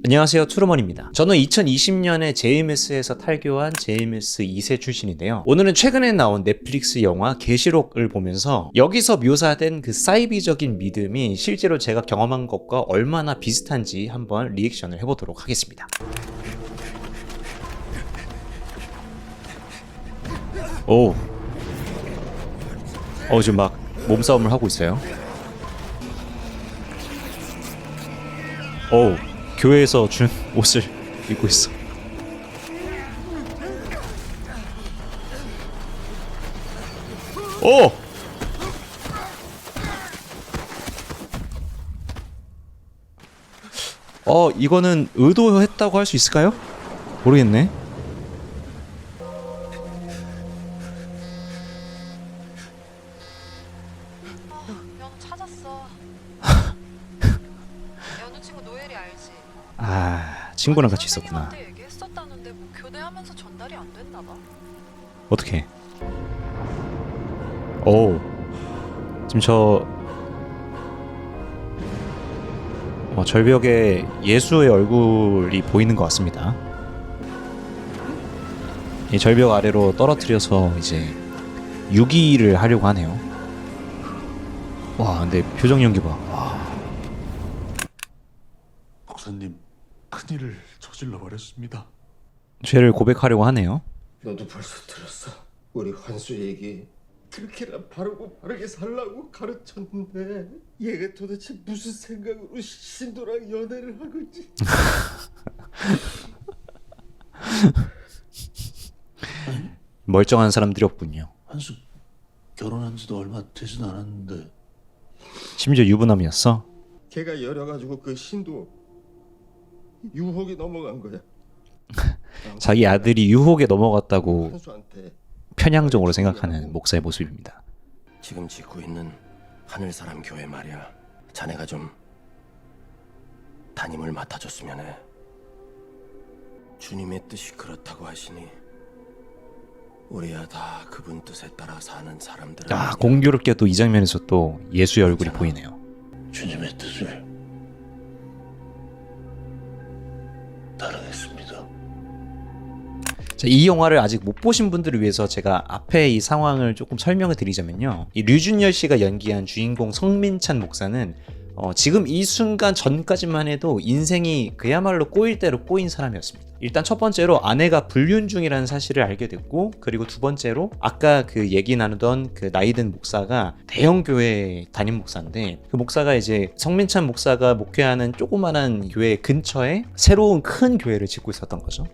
안녕하세요, 투르먼입니다. 저는 2020년에 JMS에서 탈교한 JMS 2세 출신인데요. 오늘은 최근에 나온 넷플릭스 영화 계시록을 보면서 여기서 묘사된 그 사이비적인 믿음이 실제로 제가 경험한 것과 얼마나 비슷한지 한번 리액션을 해보도록 하겠습니다. 오, 지금 막 몸싸움을 하고 있어요. 오, 교회에서 준 옷을 입고 있어. 오! 이거는 의도했다고 할 수 있을까요? 모르겠네. 연우 찾았어. 연우 친구 노엘이 알지? 친구랑 같이 있었구나. 선생님한테 얘기했었다는데 뭐 교대하면서 전달이 안 됐나 봐. 어떻게? 오, 지금 절벽에 예수의 얼굴이 보이는 것 같습니다. 이 절벽 아래로 떨어뜨려서 이제 유기를 하려고 하네요. 와, 근데 표정 연기 봐. 와. 목사님, 큰일을 저질러 버렸습니다. 죄를 고백하려고 하네요. 너도 벌써 들었어? 우리 환수 얘기 그렇게나 바르고 바르게 살라고 가르쳤는데 얘가 도대체 무슨 생각으로 신도랑 연애를 하고 있지? 멀쩡한 사람들이었군요. 한수 결혼한 지도 얼마 되진 않았는데 심지어 유부남이었어. 걔가 열어가지고 그 신도 유혹이 넘어간 거야. 자기 아들이 유혹에 넘어갔다고 환수한테 편향적으로 생각하는 목사의 모습입니다. 지금 짓고 있는 하늘사람 교회 말이야. 자네가 좀 담임을 맡아줬으면 해. 주님의 뜻이 그렇다고 하시니 우리야 다 그분 뜻에 따라 사는 사람들. 공교롭게 또 이 장면에서 또 예수의 얼굴이 보이네요. 주님의 뜻을 따르겠습니다. 자, 이 영화를 아직 못 보신 분들을 위해서 제가 앞에 이 상황을 조금 설명을 드리자면요. 이 류준열 씨가 연기한 주인공 성민찬 목사는 지금 이 순간 전까지만 해도 인생이 그야말로 꼬일 대로 꼬인 사람이었습니다. 일단 첫 번째로 아내가 불륜 중이라는 사실을 알게 됐고, 그리고 두 번째로 아까 그 얘기 나누던 그 나이든 목사가 대형 교회 담임 목사인데, 그 목사가 이제 성민찬 목사가 목회하는 조그만한 교회 근처에 새로운 큰 교회를 짓고 있었던 거죠.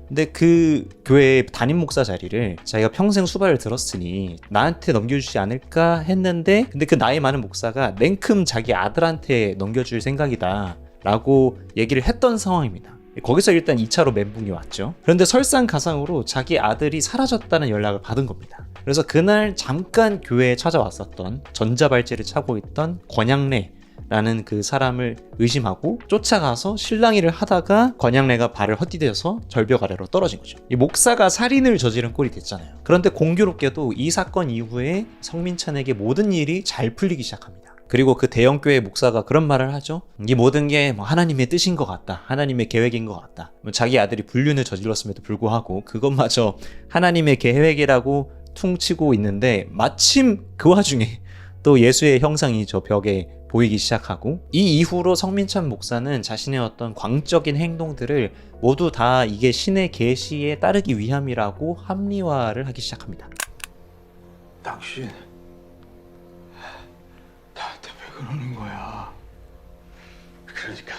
근데 그 교회의 담임 목사 자리를 자기가 평생 수발을 들었으니 나한테 넘겨주지 않을까 했는데, 근데 그 나이 많은 목사가 냉큼 자기 아들한테 넘겨줄 생각이다 라고 얘기를 했던 상황입니다. 거기서 일단 2차로 멘붕이 왔죠. 그런데 설상가상으로 자기 아들이 사라졌다는 연락을 받은 겁니다. 그래서 그날 잠깐 교회에 찾아왔었던 전자발찌를 차고 있던 권양래 라는 그 사람을 의심하고 쫓아가서 실랑이를 하다가 권양래가 발을 헛디뎌서 절벽 아래로 떨어진 거죠. 이 목사가 살인을 저지른 꼴이 됐잖아요. 그런데 공교롭게도 이 사건 이후에 성민찬에게 모든 일이 잘 풀리기 시작합니다. 그리고 그 대형교회 목사가 그런 말을 하죠. 이 모든 게 하나님의 뜻인 것 같다. 하나님의 계획인 것 같다. 자기 아들이 불륜을 저질렀음에도 불구하고 그것마저 하나님의 계획이라고 퉁치고 있는데, 마침 그 와중에 또 예수의 형상이 저 벽에 보이기 시작하고, 이 이후로 성민찬 목사는 자신의 어떤 광적인 행동들을 모두 다 이게 신의 계시에 따르기 위함이라고 합리화를 하기 시작합니다. 당신 나한테 왜 그러는 거야? 그러니까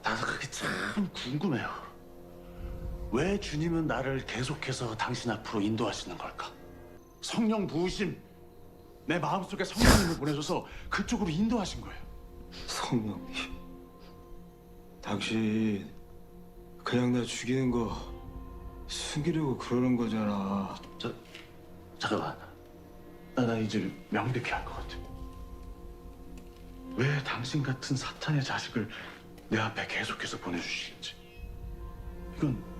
나도 그게 참 궁금해요. 왜 주님은 나를 계속해서 당신 앞으로 인도하시는 걸까? 성령 부으심, 내 마음속에 성령님을 보내줘서 그쪽으로 인도하신 거예요. 성령님, 당신 그냥 나 죽이는 거 숨기려고 그러는 거잖아. 잠깐만, 나 이제 명백히 알 것 같아. 왜 당신 같은 사탄의 자식을 내 앞에 계속해서 보내주시는지. 이건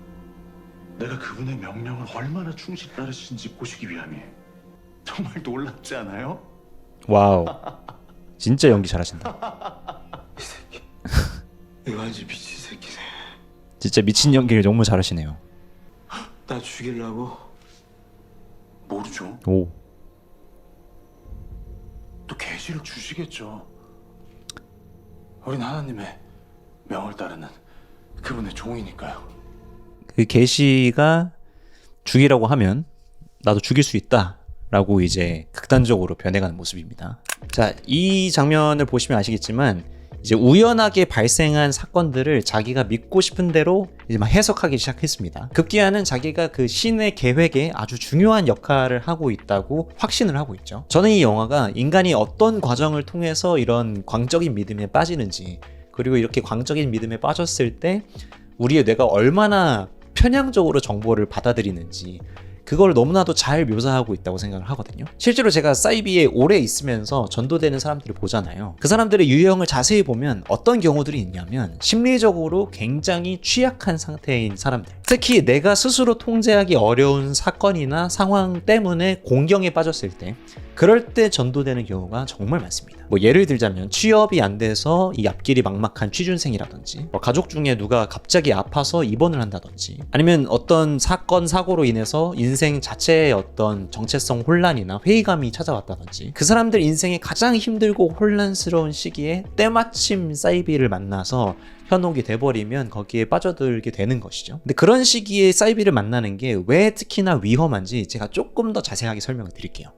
내가 그분의 명령을 얼마나 충실히 따르시는지 보시기 위함이에요. 정말 놀랍지 않아요? 와우, 진짜 연기 잘하신다. 이거 완전 미친 새끼네. 진짜 미친 연기를 너무 잘하시네요. 나 죽이려고? 모르죠. 오. 또 계시를 주시겠죠. 우린 하나님의 명을 따르는 그분의 종이니까요. 그 계시가 죽이라고 하면 나도 죽일 수 있다라고 이제 극단적으로 변해가는 모습입니다. 자, 이 장면을 보시면 아시겠지만 이제 우연하게 발생한 사건들을 자기가 믿고 싶은 대로 이제 막 해석하기 시작했습니다. 급기야는 자기가 그 신의 계획에 아주 중요한 역할을 하고 있다고 확신을 하고 있죠. 저는 이 영화가 인간이 어떤 과정을 통해서 이런 광적인 믿음에 빠지는지, 그리고 이렇게 광적인 믿음에 빠졌을 때 우리의 뇌가 얼마나 편향적으로 정보를 받아들이는지, 그걸 너무나도 잘 묘사하고 있다고 생각을 하거든요. 실제로 제가 사이비에 오래 있으면서 전도되는 사람들을 보잖아요. 그 사람들의 유형을 자세히 보면 어떤 경우들이 있냐면 심리적으로 굉장히 취약한 상태인 사람들, 특히 내가 스스로 통제하기 어려운 사건이나 상황 때문에 공경에 빠졌을 때, 그럴 때 전도되는 경우가 정말 많습니다. 뭐 예를 들자면 취업이 안 돼서 이 앞길이 막막한 취준생이라든지, 뭐 가족 중에 누가 갑자기 아파서 입원을 한다든지, 아니면 어떤 사건 사고로 인해서 인생 자체의 어떤 정체성 혼란이나 회의감이 찾아왔다든지, 그 사람들 인생에 가장 힘들고 혼란스러운 시기에 때마침 사이비를 만나서 현혹이 돼버리면 거기에 빠져들게 되는 것이죠. 근데 그런 시기에 사이비를 만나는 게 왜 특히나 위험한지 제가 조금 더 자세하게 설명을 드릴게요.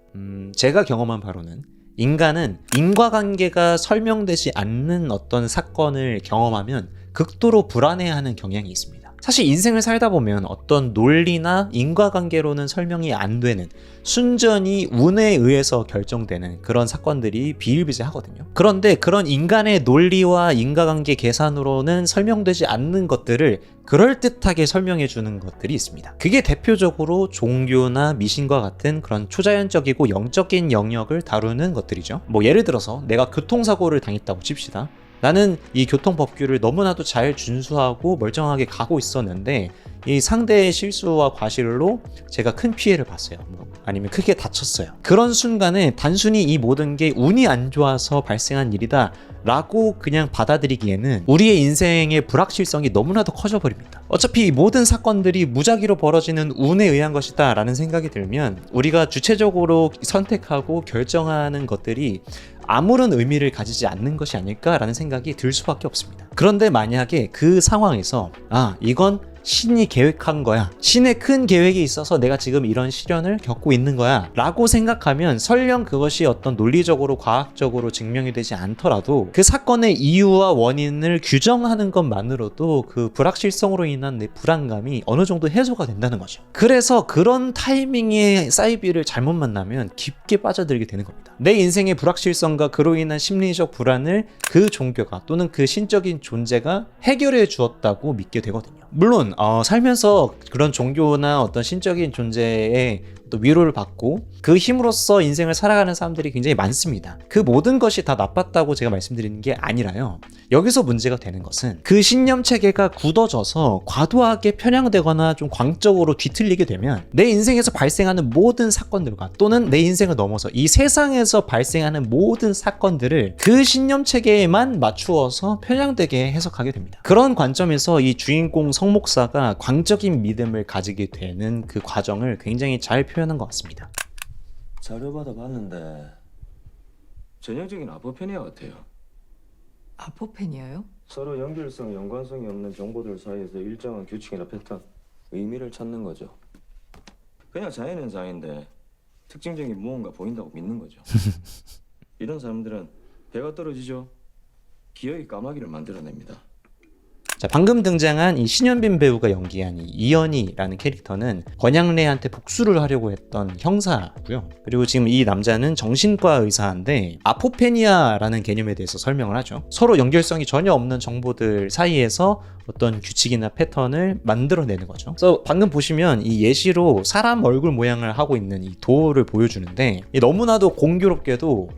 제가 경험한 바로는 인간은 인과관계가 설명되지 않는 어떤 사건을 경험하면 극도로 불안해하는 경향이 있습니다. 사실 인생을 살다 보면 어떤 논리나 인과관계로는 설명이 안 되는, 순전히 운에 의해서 결정되는 그런 사건들이 비일비재하거든요. 그런데 그런 인간의 논리와 인과관계 계산으로는 설명되지 않는 것들을 그럴듯하게 설명해 주는 것들이 있습니다. 그게 대표적으로 종교나 미신과 같은 그런 초자연적이고 영적인 영역을 다루는 것들이죠. 뭐 예를 들어서 내가 교통사고를 당했다고 칩시다. 나는 이 교통법규를 너무나도 잘 준수하고 멀쩡하게 가고 있었는데 이 상대의 실수와 과실로 제가 큰 피해를 봤어요. 아니면 크게 다쳤어요. 그런 순간에 단순히 이 모든 게 운이 안 좋아서 발생한 일이다 라고 그냥 받아들이기에는 우리의 인생의 불확실성이 너무나도 커져버립니다. 어차피 이 모든 사건들이 무작위로 벌어지는 운에 의한 것이다 라는 생각이 들면 우리가 주체적으로 선택하고 결정하는 것들이 아무런 의미를 가지지 않는 것이 아닐까라는 생각이 들 수밖에 없습니다. 그런데 만약에 그 상황에서 이건 신이 계획한 거야, 신의 큰 계획이 있어서 내가 지금 이런 시련을 겪고 있는 거야 라고 생각하면, 설령 그것이 어떤 논리적으로 과학적으로 증명이 되지 않더라도 그 사건의 이유와 원인을 규정하는 것만으로도 그 불확실성으로 인한 내 불안감이 어느 정도 해소가 된다는 거죠. 그래서 그런 타이밍에 사이비를 잘못 만나면 깊게 빠져들게 되는 겁니다. 내 인생의 불확실성과 그로 인한 심리적 불안을 그 종교가 또는 그 신적인 존재가 해결해 주었다고 믿게 되거든요. 물론 살면서 그런 종교나 어떤 신적인 존재의 또 위로를 받고 그 힘으로써 인생을 살아가는 사람들이 굉장히 많습니다. 그 모든 것이 다 나빴다고 제가 말씀드리는 게 아니라요. 여기서 문제가 되는 것은 그 신념 체계가 굳어져서 과도하게 편향되거나 좀 광적으로 뒤틀리게 되면 내 인생에서 발생하는 모든 사건들과 또는 내 인생을 넘어서 이 세상에서 발생하는 모든 사건들을 그 신념 체계에만 맞추어서 편향되게 해석하게 됩니다. 그런 관점에서 이 주인공 성목사가 광적인 믿음을 가지게 되는 그 과정을 굉장히 잘 표현한 것 같습니다. 자료받아 봤는데 전형적인 아포페니아 같아요. 아포페니아요? 서로 연결성, 연관성이 없는 정보들 사이에서 일정한 규칙이나 패턴, 의미를 찾는 거죠. 그냥 자연은 자연인데 특징적인 무언가 보인다고 믿는 거죠. 이런 사람들은 배가 떨어지죠. 기억이 까마귀를 만들어냅니다. 자, 방금 등장한 이 신현빈 배우가 연기한 이 이현희라는 캐릭터는 권양래한테 복수를 하려고 했던 형사고요. 그리고 지금 이 남자는 정신과 의사인데 아포페니아라는 개념에 대해서 설명을 하죠. 서로 연결성이 전혀 없는 정보들 사이에서 어떤 규칙이나 패턴을 만들어내는 거죠. 그래서 방금 보시면 이 예시로 사람 얼굴 모양을 하고 있는 이 도를 보여주는데 너무나도 공교롭게도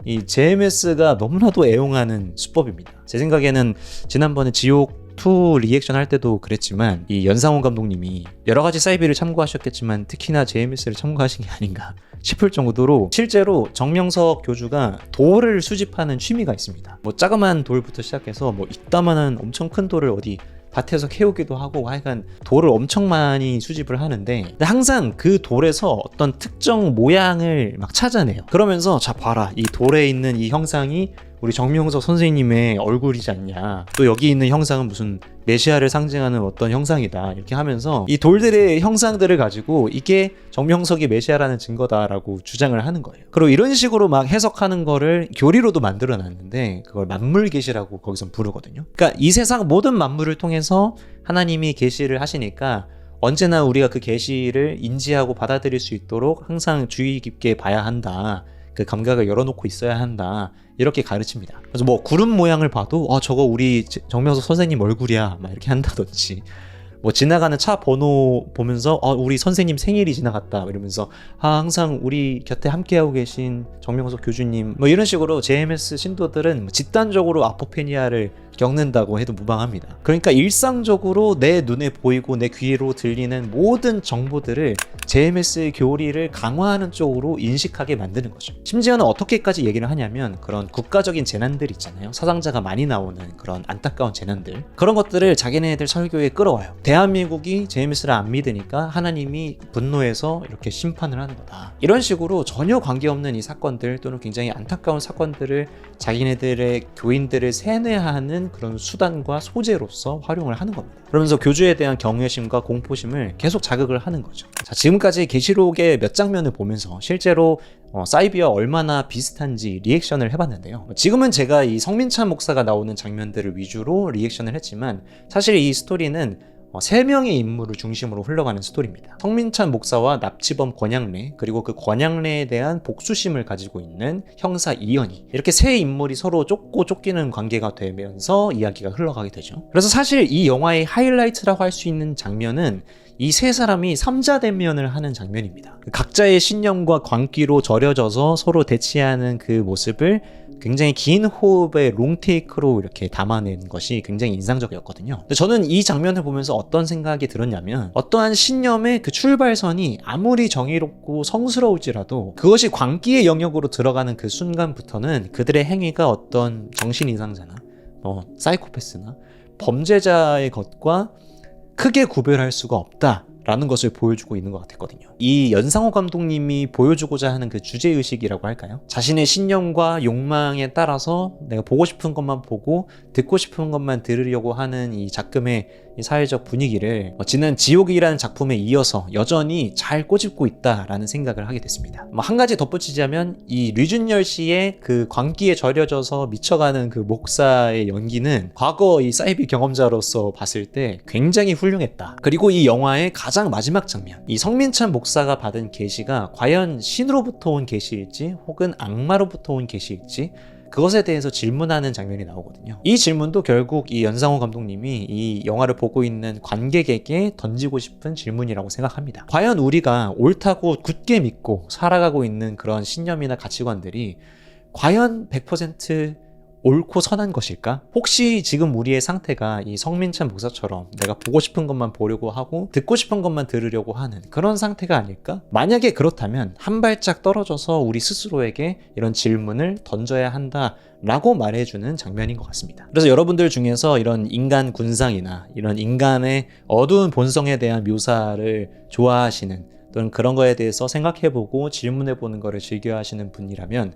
이 JMS가 너무나도 애용하는 수법입니다. 제 생각에는 지난번에 지옥2 리액션 할 때도 그랬지만 이 연상훈 감독님이 여러 가지 사이비를 참고하셨겠지만 특히나 JMS를 참고하신 게 아닌가 싶을 정도로 실제로 정명석 교주가 돌을 수집하는 취미가 있습니다. 뭐 자그마한 돌부터 시작해서 뭐 이따만한 엄청 큰 돌을 어디 밭에서 캐오기도 하고 하여간 돌을 엄청 많이 수집을 하는데 근데 항상 그 돌에서 어떤 특정 모양을 막 찾아내요. 그러면서 자 봐라, 이 돌에 있는 이 형상이 우리 정명석 선생님의 얼굴이지 않냐, 또 여기 있는 형상은 무슨 메시아를 상징하는 어떤 형상이다, 이렇게 하면서 이 돌들의 형상들을 가지고 이게 정명석이 메시아라는 증거다라고 주장을 하는 거예요. 그리고 이런 식으로 막 해석하는 거를 교리로도 만들어 놨는데 그걸 만물계시라고 거기서 부르거든요. 그러니까 이 세상 모든 만물을 통해서 하나님이 계시를 하시니까 언제나 우리가 그 계시를 인지하고 받아들일 수 있도록 항상 주의 깊게 봐야 한다, 그 감각을 열어놓고 있어야 한다, 이렇게 가르칩니다. 그래서 뭐 구름 모양을 봐도 저거 우리 정명석 선생님 얼굴이야 막 이렇게 한다든지, 뭐 지나가는 차 번호 보면서 우리 선생님 생일이 지나갔다 이러면서 항상 우리 곁에 함께하고 계신 정명석 교주님, 뭐 이런 식으로 JMS 신도들은 집단적으로 아포페니아를 겪는다고 해도 무방합니다. 그러니까 일상적으로 내 눈에 보이고 내 귀로 들리는 모든 정보들을 JMS의 교리를 강화하는 쪽으로 인식하게 만드는 거죠. 심지어는 어떻게까지 얘기를 하냐면 그런 국가적인 재난들 있잖아요. 사상자가 많이 나오는 그런 안타까운 재난들, 그런 것들을 자기네들 설교에 끌어와요. 대한민국이 JMS를 안 믿으니까 하나님이 분노해서 이렇게 심판을 하는 거다, 이런 식으로 전혀 관계없는 이 사건들 또는 굉장히 안타까운 사건들을 자기네들의 교인들을 세뇌하는 그런 수단과 소재로서 활용을 하는 겁니다. 그러면서 교주에 대한 경외심과 공포심을 계속 자극을 하는 거죠. 자, 지금까지 계시록의 몇 장면을 보면서 실제로 사이비와 얼마나 비슷한지 리액션을 해봤는데요. 지금은 제가 이 성민찬 목사가 나오는 장면들을 위주로 리액션을 했지만 사실 이 스토리는 3명의 인물을 중심으로 흘러가는 스토리입니다. 성민찬 목사와 납치범 권양래, 그리고 그 권양래에 대한 복수심을 가지고 있는 형사 이현희, 이렇게 세 인물이 서로 쫓고 쫓기는 관계가 되면서 이야기가 흘러가게 되죠. 그래서 사실 이 영화의 하이라이트라고 할 수 있는 장면은 이 세 사람이 삼자대면을 하는 장면입니다. 각자의 신념과 광기로 절여져서 서로 대치하는 그 모습을 굉장히 긴 호흡의 롱테이크로 이렇게 담아낸 것이 굉장히 인상적이었거든요. 근데 저는 이 장면을 보면서 어떤 생각이 들었냐면, 어떠한 신념의 그 출발선이 아무리 정의롭고 성스러울지라도 그것이 광기의 영역으로 들어가는 그 순간부터는 그들의 행위가 어떤 정신 이상자나 사이코패스나 범죄자의 것과 크게 구별할 수가 없다라는 것을 보여주고 있는 것 같았거든요. 이 연상호 감독님이 보여주고자 하는 그 주제의식이라고 할까요? 자신의 신념과 욕망에 따라서 내가 보고 싶은 것만 보고 듣고 싶은 것만 들으려고 하는 이 작금의 이 사회적 분위기를 지난 지옥이라는 작품에 이어서 여전히 잘 꼬집고 있다라는 생각을 하게 됐습니다. 한 가지 덧붙이자면 이 류준열 씨의 그 광기에 절여져서 미쳐가는 그 목사의 연기는 과거 이 사이비 경험자로서 봤을 때 굉장히 훌륭했다. 그리고 이 영화의 가장 마지막 장면, 이 성민찬 목사가 받은 계시가 과연 신으로부터 온 계시일지 혹은 악마로부터 온 계시일지 그것에 대해서 질문하는 장면이 나오거든요. 이 질문도 결국 이 연상호 감독님이 이 영화를 보고 있는 관객에게 던지고 싶은 질문이라고 생각합니다. 과연 우리가 옳다고 굳게 믿고 살아가고 있는 그런 신념이나 가치관들이 과연 100% 옳고 선한 것일까? 혹시 지금 우리의 상태가 이 성민찬 목사처럼 내가 보고 싶은 것만 보려고 하고 듣고 싶은 것만 들으려고 하는 그런 상태가 아닐까? 만약에 그렇다면 한 발짝 떨어져서 우리 스스로에게 이런 질문을 던져야 한다라고 말해주는 장면인 것 같습니다. 그래서 여러분들 중에서 이런 인간 군상이나 이런 인간의 어두운 본성에 대한 묘사를 좋아하시는 또는 그런 거에 대해서 생각해보고 질문해보는 거를 즐겨하시는 분이라면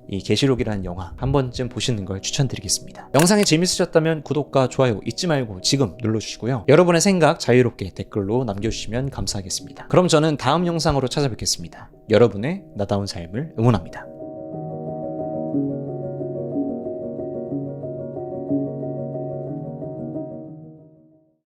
이 계시록이라는 영화 한 번쯤 보시는 걸 추천드리겠습니다. 영상이 재밌으셨다면 구독과 좋아요 잊지 말고 지금 눌러주시고요. 여러분의 생각 자유롭게 댓글로 남겨주시면 감사하겠습니다. 그럼 저는 다음 영상으로 찾아뵙겠습니다. 여러분의 나다운 삶을 응원합니다.